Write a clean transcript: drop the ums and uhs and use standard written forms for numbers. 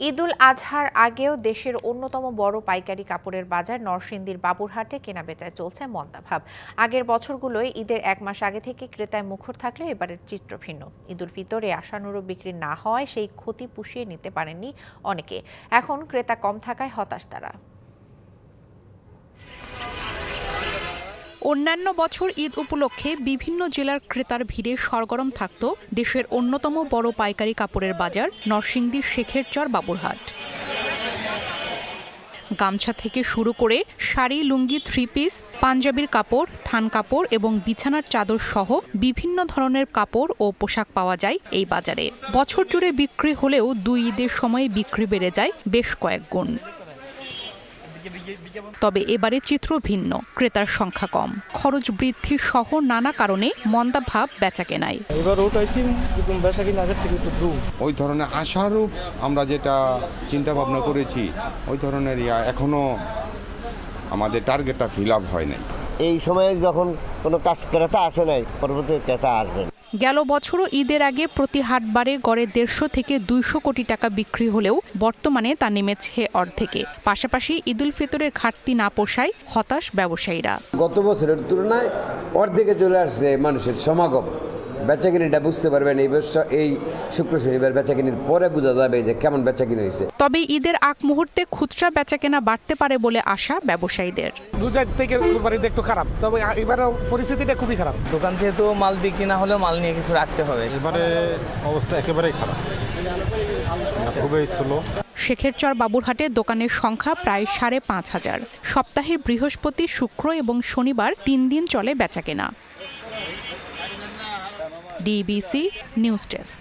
ঈদুল আজহার আগেও দেশের অন্যতম বড় পাইকারি কাপড়ের বাজার নরসিংদীর বাবুরহাটে কেনাবেচায় চলছে মন্দাভাব। আগের বছরগুলোয় ঈদের এক মাস আগে থেকে ক্রেতায় মুখর থাকলেও এবারের চিত্র ভিন্ন। ঈদুল ফিতরে আশানুরূপ বিক্রি না হওয়ায় সেই ক্ষতি পুষিয়ে নিতে পারেননি অনেকে। এখন ক্রেতা কম থাকায় হতাশ তারা। অন্যান্য বছর ঈদ উপলক্ষে বিভিন্ন জেলার ক্রেতার ভিড়ে সরগরম থাকত দেশের অন্যতম বড় পাইকারি কাপড়ের বাজার নরসিংদীর শেখেরচর বাবুরহাট। গামছা থেকে শুরু করে শাড়ি, লুঙ্গি, থ্রি পিস, পাঞ্জাবির কাপড়, থান কাপড় এবং বিছানার চাদর সহ বিভিন্ন ধরনের কাপড় ও পোশাক পাওয়া যায় এই বাজারে। বছর জুড়ে বিক্রি হলেও দুই ঈদের সময়ে বিক্রি বেড়ে যায় বেশ কয়েক গুণ। তবে এবারে চিত্র ভিন্ন, ক্রেতার সংখ্যা কম, খরচ বৃদ্ধি সহ নানা কারণে মন্দাভাব বেচাকেনায়। ওই ধরনের আশারূপ আমরা যেটা চিন্তা ভাবনা করেছি ওই ধরনের এখনো আমাদের টার্গেটটা ফিল আপ হয় নাই। এই সময়ে যখন কোনো ক্রেতা আসে নাই, পরবর্তী ক্রেতা আসবে। গেল বছরও ঈদের আগে প্রতি হাটবারে গড়ে 150 থেকে 200 কোটি টাকা বিক্রি হলেও বর্তমানে তা নেমেছে অর্ধেকে। পাশাপাশি ঈদুল ফিতরের ঘাটতি না পোষায় হতাশ ব্যবসায়ীরা। গত বছরের তুলনায় অর্ধেকে চলে আসছে মানুষের সমাগম। বেচাকিনিটা বুঝতে পারবেন এই শুক্র শনিবার বেচাকিনির পরে বোঝা যাবে যে কেমন বেচাকিনি হয়েছে। তবে ঈদের আগ মুহূর্তে খুচরা বেচাকেনা বাড়তে পারে বলে আশা ব্যবসায়ীদের। থেকে একটু খারাপ, তবে এবারে পরিস্থিতিটা খুবই খারাপ। দোকান যেহেতু মাল বিক্রি না হলেও মাল নিয়ে কিছু রাখতে হবে। এবারে অবস্থা একেবারেই খারাপ, খুবই ছিল। শেখেরচর বাবুরহাটে দোকানের সংখ্যা প্রায় 5,500। সপ্তাহে বৃহস্পতি, শুক্র এবং শনিবার 3 দিন চলে বেচাকেনা। DBC news desk.